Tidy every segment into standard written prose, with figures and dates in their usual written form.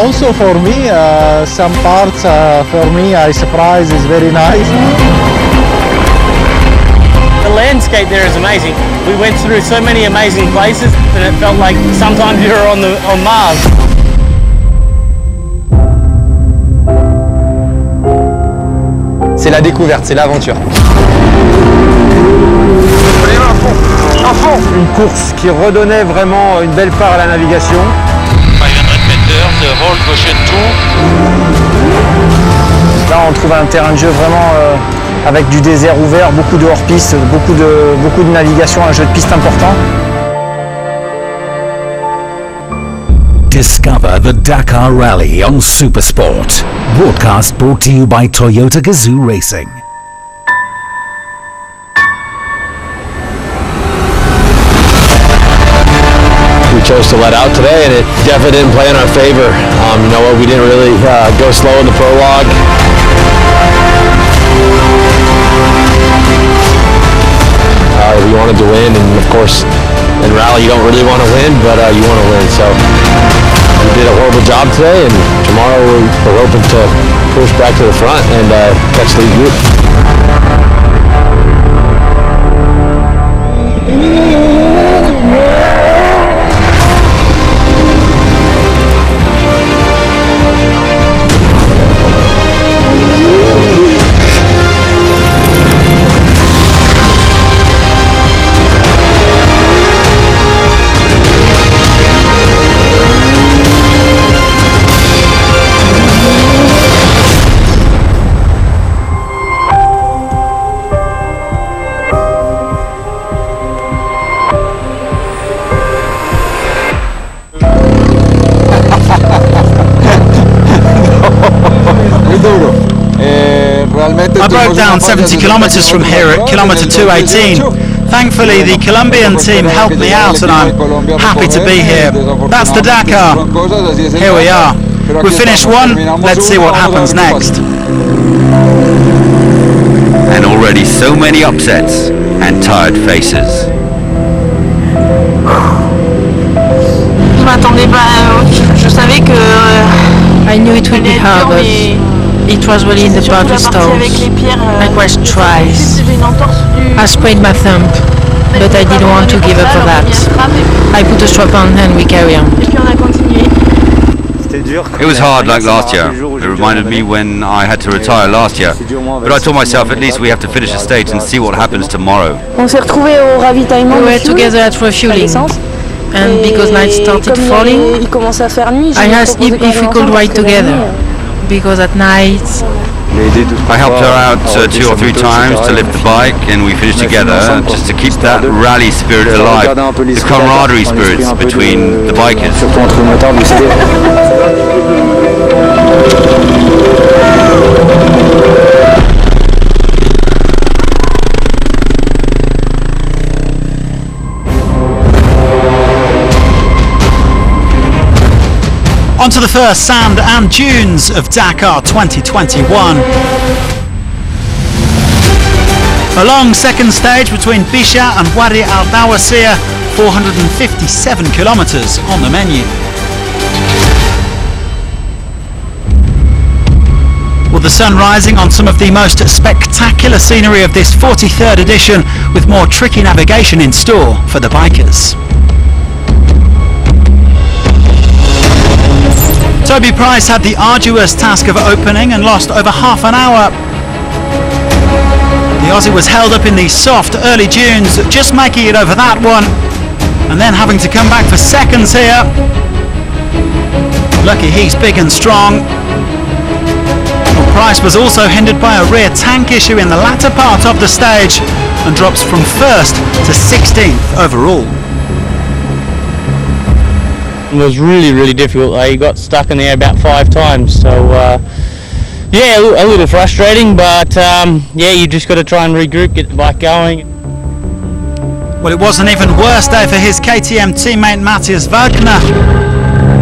also for me, some parts for me I surprise is very nice. The landscape there is amazing. We went through so many amazing places and it felt like sometimes you were on Mars. C'est la découverte, c'est l'aventure. À fond. Une course qui redonnait vraiment une belle part à la navigation. 500 meters, the whole ocean tour. Là on trouve un terrain de jeu vraiment avec du désert ouvert, beaucoup de hors-piste, beaucoup de navigation, un jeu de piste important. Discover the Dakar Rally on Supersport. Broadcast brought to you by Toyota Gazoo Racing. We chose to let out today, and it definitely didn't play in our favor. You know what? We didn't really go slow in the prologue. We wanted to win, and of course, in rally you don't really want to win, but you want to win. So we did a horrible job today, and tomorrow we're hoping to push back to the front and catch the lead group. I broke down 70 kilometers from here at kilometer 218. Thankfully, the Colombian team helped me out and I'm happy to be here. That's the Dakar. Here we are. We finished one, let's see what happens next. And already so many upsets and tired faces. Je m'attendais pas, je savais que I knew it would be hard, but it was really in the budget stalls. I crashed twice. I sprained my thumb, but I didn't want to give up for that. I put a strap on and we carry on. It was hard like last year. It reminded me when I had to retire last year. But I told myself at least we have to finish the stage and see what happens tomorrow. We were together at refueling. And because night started falling, I asked him if we could ride together. Because at night I helped her out 2 or 3 times to lift the bike, and we finished together just to keep that rally spirit alive, the camaraderie spirits between the bikers. On to the first sand and dunes of Dakar 2021. A long second stage between Bisha and Wadi Al Dawasir, 457 kilometres on the menu. With the sun rising on some of the most spectacular scenery of this 43rd edition, with more tricky navigation in store for the bikers. Toby Price had the arduous task of opening and lost over half an hour. The Aussie was held up in the soft early dunes, just making it over that one, and then having to come back for seconds here. Lucky he's big and strong. Well, Price was also hindered by a rear tank issue in the latter part of the stage and drops from 1st to 16th overall. It was really difficult. He got stuck in the air about 5 times, so yeah, a little frustrating, but yeah, you just got to try and regroup, get the bike going. Well, it was an even worse day for his KTM teammate Matthias Wagner.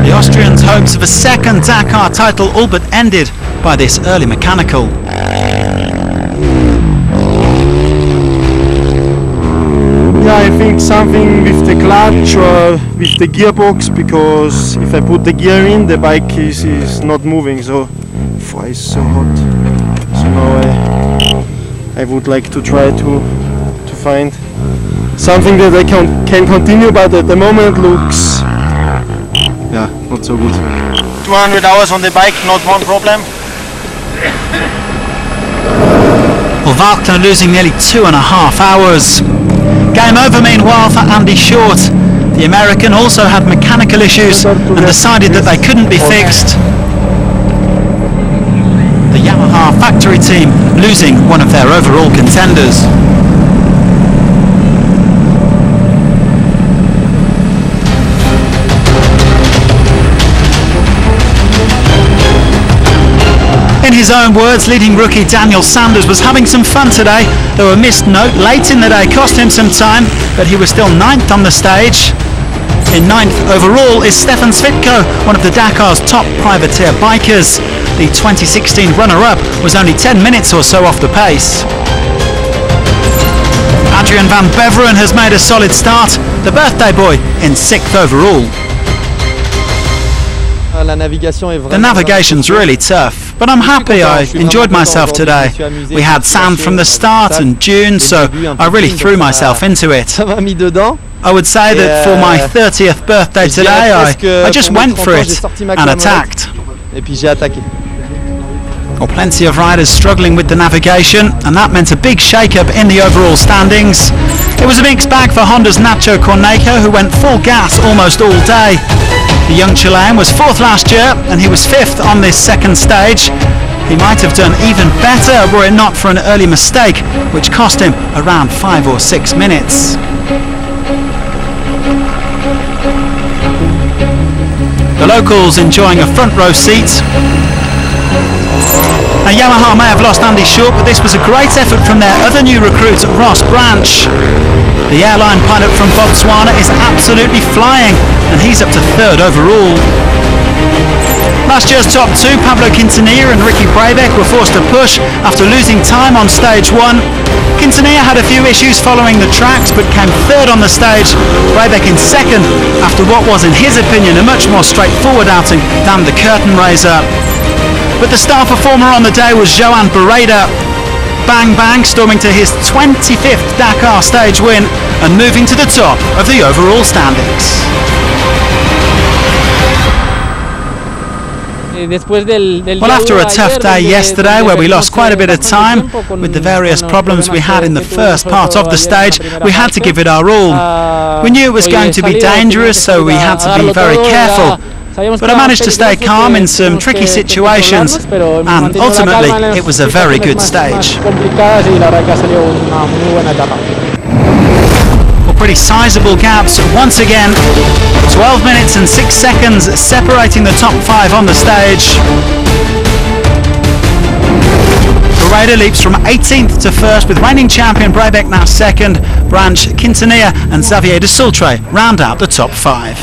The Austrian's hopes of a second Dakar title all but ended by this early mechanical. Yeah, I think something with the clutch or with the gearbox, because if I put the gear in, the bike is not moving, so it's so hot. So now I would like to try to find something that I can continue, but at the moment looks not so good. 200 hours on the bike, not one problem. Well, Wagner losing nearly 2.5 hours. Game over meanwhile for Andy Short. The American also had mechanical issues and decided that they couldn't be fixed. The Yamaha factory team losing one of their overall contenders. In his own words, leading rookie Daniel Sanders was having some fun today, though a missed note late in the day cost him some time, but he was still 9th on the stage. In 9th overall is Stefan Svitko, one of the Dakar's top privateer bikers. The 2016 runner-up was only 10 minutes or so off the pace. Adrian van Beveren has made a solid start, the birthday boy in 6th overall. The navigation's really tough, but I'm happy. I enjoyed myself today. We had sand from the start and dunes, so I really threw myself into it. I would say that for my 30th birthday today, I just went for it and attacked. Well, plenty of riders struggling with the navigation, and that meant a big shake-up in the overall standings. It was a mixed bag for Honda's Nacho Cornejo, who went full gas almost all day. The young Chilean was 4th last year, and he was 5th on this second stage. He might have done even better were it not for an early mistake, which cost him around 5 or 6 minutes. The locals enjoying a front row seat. Now, Yamaha may have lost Andy Short, but this was a great effort from their other new recruit, Ross Branch. The airline pilot from Botswana is absolutely flying, and he's up to 3rd overall. Last year's top two, Pablo Quintanilla and Ricky Brabeck, were forced to push after losing time on stage 1. Quintanilla had a few issues following the tracks, but came 3rd on the stage. Brabeck in 2nd after what was, in his opinion, a much more straightforward outing than the curtain raiser. But the star performer on the day was Joan Barreda. Bang Bang storming to his 25th Dakar stage win and moving to the top of the overall standings. Well, after a tough day yesterday where we lost quite a bit of time with the various problems we had in the first part of the stage, we had to give it our all. We knew it was going to be dangerous, so we had to be very careful. But I managed to stay calm in some tricky situations, and ultimately it was a very good stage. Well, pretty sizable gaps once again. 12 minutes and 6 seconds separating the top 5 on the stage. Barreda leaps from 18th to 1st, with reigning champion Brabeck now 2nd. Branch, Quintanilla and Xavier de Sultre round out the top 5.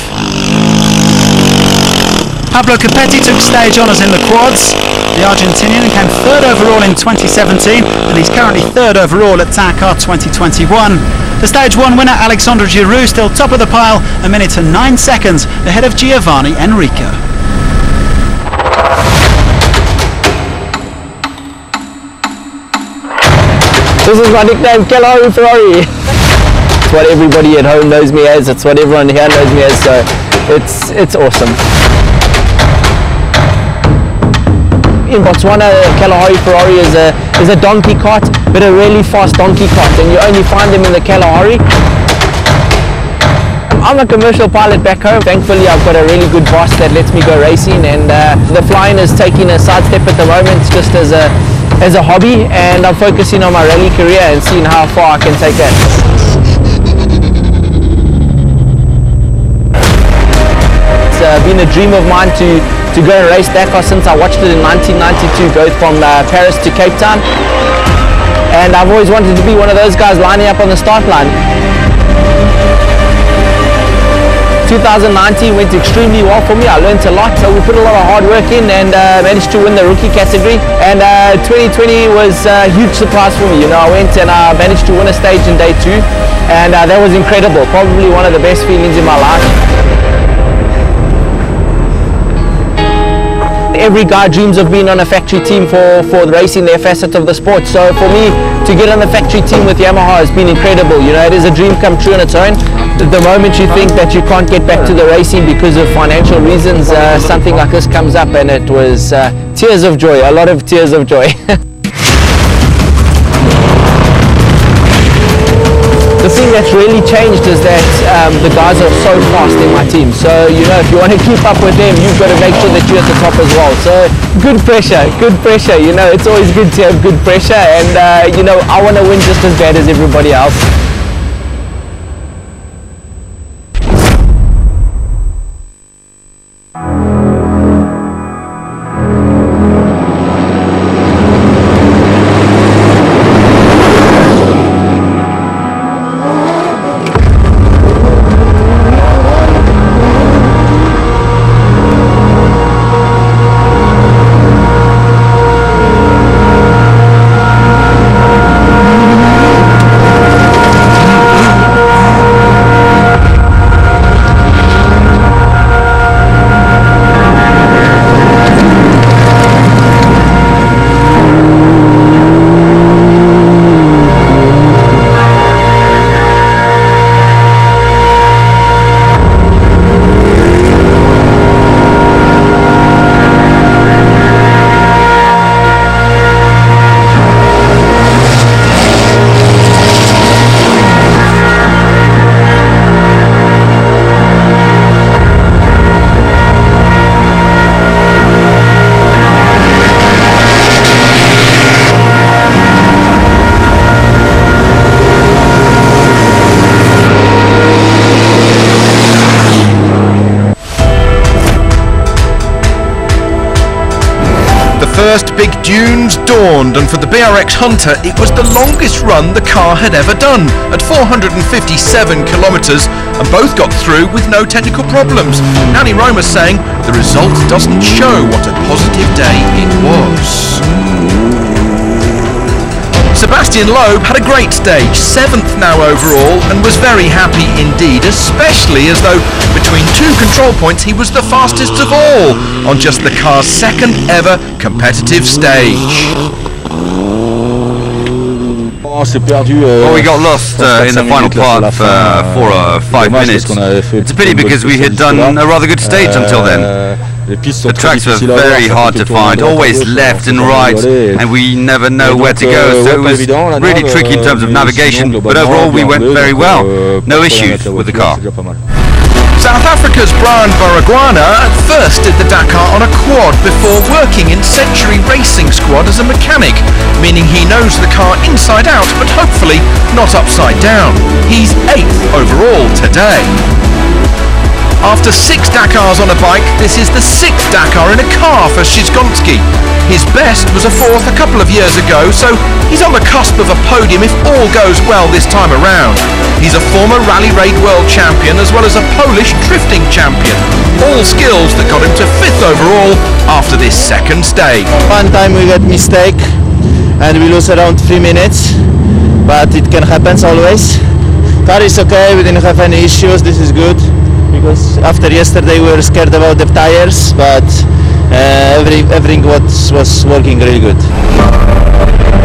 Pablo Capetti took stage honours in the quads. The Argentinian came 3rd overall in 2017, and he's currently 3rd overall at Dakar 2021. The stage 1 winner Alexandre Giroux still top of the pile, 1 minute and 9 seconds ahead of Giovanni Enrico. This is my nickname, Kalahari Ferrari. It's what everybody at home knows me as, it's what everyone here knows me as, so it's awesome. In Botswana, Kalahari Ferrari is a donkey cart, but a really fast donkey cart, and you only find them in the Kalahari. I'm a commercial pilot back home. Thankfully, I've got a really good boss that lets me go racing, and the flying is taking a sidestep at the moment, just as a hobby, and I'm focusing on my rally career and seeing how far I can take that. It's been a dream of mine to go and race Dakar since I watched it in 1992, go from Paris to Cape Town, and I've always wanted to be one of those guys lining up on the start line. 2019 went extremely well for me. I learned a lot, so we put a lot of hard work in and managed to win the rookie category, and 2020 was a huge surprise for me. You know, I went and I managed to win a stage in day 2. and that was incredible. Probably one of the best feelings in my life. Every guy dreams of being on a factory team for racing their facet of the sport. So for me to get on the factory team with Yamaha has been incredible. You know, it is a dream come true on its own. The moment you think that you can't get back to the racing because of financial reasons, something like this comes up, and it was tears of joy, a lot of tears of joy. The thing that's really changed is that the guys are so fast in my team. So, you know, if you want to keep up with them, you've got to make sure that you're at the top as well. So, good pressure, you know, it's always good to have good pressure, and, you know, I want to win just as bad as everybody else. First big dunes dawned, and for the BRX Hunter it was the longest run the car had ever done at 457 kilometres, and both got through with no technical problems. Danny Romer saying the result doesn't show what a positive day it was. Sebastian Loeb had a great stage, 7th now overall, and was very happy indeed, especially as though between two control points he was the fastest of all on just the car's second ever competitive stage. Well, we got lost in the final part for 4 or 5 minutes. It's a pity because we had done a rather good stage until then. The tracks were very hard to find, always left and right, and we never know where to go, so it was really tricky in terms of navigation, but overall we went very well. No issues with the car. South Africa's Brian Baragwana at first did the Dakar on a quad before working in Century Racing Squad as a mechanic, meaning he knows the car inside out, but hopefully not upside down. He's 8th overall today. After 6 Dakars on a bike, this is the 6th Dakar in a car for Shizgonski. His best was a 4th a couple of years ago, so he's on the cusp of a podium if all goes well this time around. He's a former Rally Raid World Champion as well as a Polish drifting champion. All skills that got him to 5th overall after this second stage. One time we got mistake and we lose around 3 minutes, but it can happen always. Car is okay, we didn't have any issues, this is good. Because after yesterday we were scared about the tires, but everything was working really good.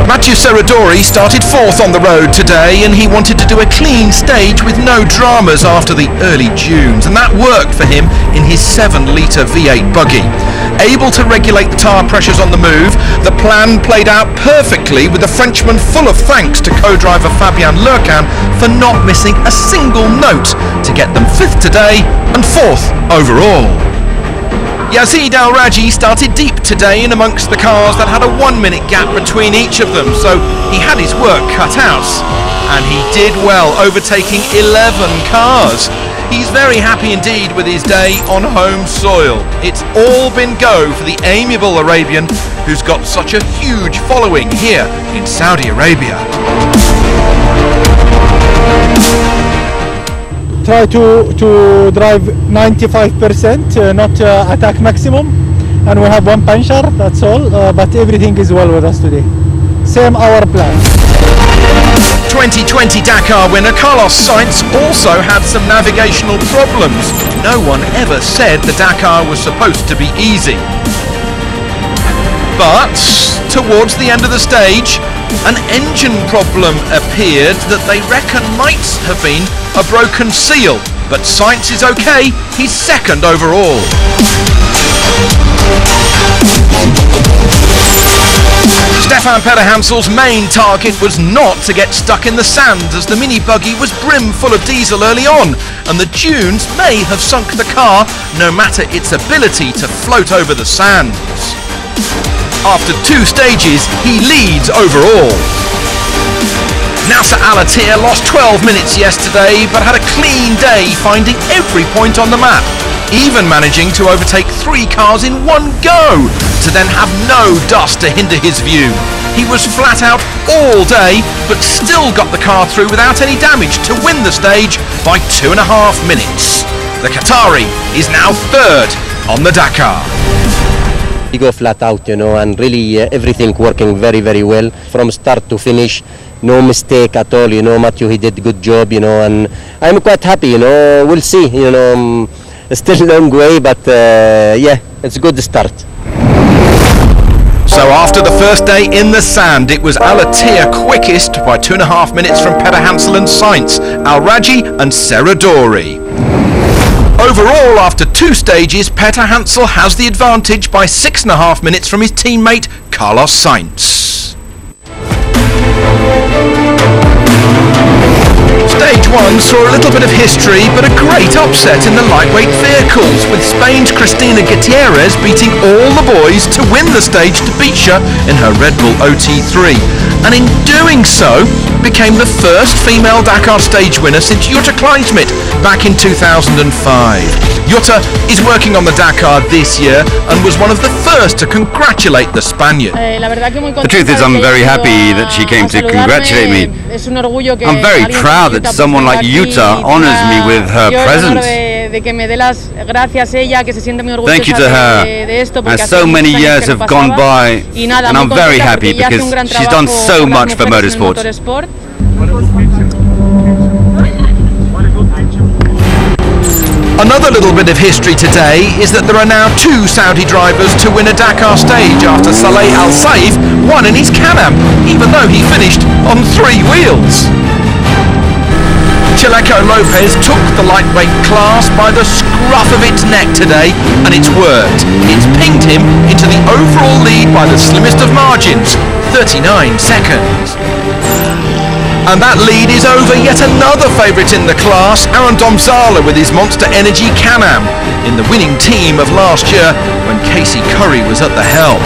Mathieu Serradori started 4th on the road today, and he wanted to do a clean stage with no dramas after the early dunes, and that worked for him in his 7-litre V8 buggy. Able to regulate the tyre pressures on the move, the plan played out perfectly, with the Frenchman full of thanks to co-driver Fabien Lurcan for not missing a single note to get them 5th today and 4th overall. Yazid Al-Raji started deep today in amongst the cars that had a 1-minute gap between each of them, so he had his work cut out. And he did well, overtaking 11 cars. He's very happy indeed with his day on home soil. It's all been go for the amiable Arabian, who's got such a huge following here in Saudi Arabia. Try to drive 95%, not attack maximum, and we have 1 puncture, that's all, but everything is well with us today. Same our plan. 2020 Dakar winner Carlos Sainz also had some navigational problems. No one ever said the Dakar was supposed to be easy. But towards the end of the stage, an engine problem appeared that they reckon might have been a broken seal. But Sainz is okay, he's second overall. Stefan Peter-Hansel's main target was not to get stuck in the sand, as the mini buggy was brim full of diesel early on, and the dunes may have sunk the car, no matter its ability to float over the sands. After 2 stages, he leads overall. Nasser Al-Attiyah lost 12 minutes yesterday, but had a clean day, finding every point on the map, even managing to overtake 3 cars in one go, to then have no dust to hinder his view. He was flat out all day, but still got the car through without any damage to win the stage by 2.5 minutes. The Qatari is now third on the Dakar. You go flat out, and really everything working very, very well from start to finish. No mistake at all, Matthew, he did a good job, and I'm quite happy, we'll see, still a long way, but yeah, it's a good start. So after the first day in the sand, it was Al-Attiyah quickest by 2.5 minutes from Peter-Hansel and Sainz, Al-Raji and Serradori. Overall, after 2 stages, Peter-Hansel has the advantage by 6.5 minutes from his teammate Carlos Sainz. Stage 1 saw a little bit of history, but a great upset in the lightweight vehicles, with Spain's Cristina Gutierrez beating all the boys to win the stage to Beecher in her Red Bull OT3, and in doing so became the first female Dakar stage winner since Jutta Kleinsmit back in 2005. Jutta is working on the Dakar this year and was one of the first to congratulate the Spaniard. The truth is, I'm very happy that she came to congratulate me. I'm very proud that someone like Jutta honors me with her presence. Thank you to her, as so many years have gone by, and I'm very happy because she's done so much for motorsport. Another little bit of history today is that there are now 2 Saudi drivers to win a Dakar stage after Saleh Al Saif won in his Can-Am, even though he finished on 3 wheels. Chaleco Lopez took the lightweight class by the scruff of its neck today, and it's worked. It's pinged him into the overall lead by the slimmest of margins, 39 seconds. And that lead is over yet another favourite in the class, Aaron Domzala with his Monster Energy Can-Am, in the winning team of last year when Casey Curry was at the helm.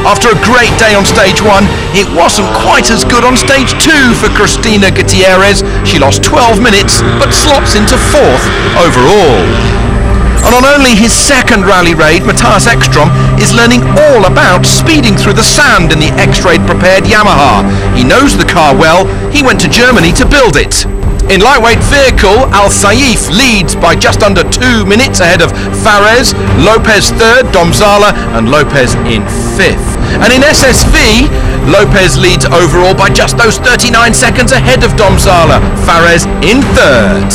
After a great day on stage 1, it wasn't quite as good on stage 2 for Cristina Gutierrez. She lost 12 minutes, but slots into 4th overall. And on only his second rally raid, Matthias Ekstrom is learning all about speeding through the sand in the X-Raid prepared Yamaha. He knows the car well, he went to Germany to build it. In lightweight vehicle, Al Saif leads by just under 2 minutes ahead of Fares, Lopez 3rd, Domzala and Lopez in 5th. And in SSV, Lopez leads overall by just those 39 seconds ahead of Domzala, Fares in 3rd.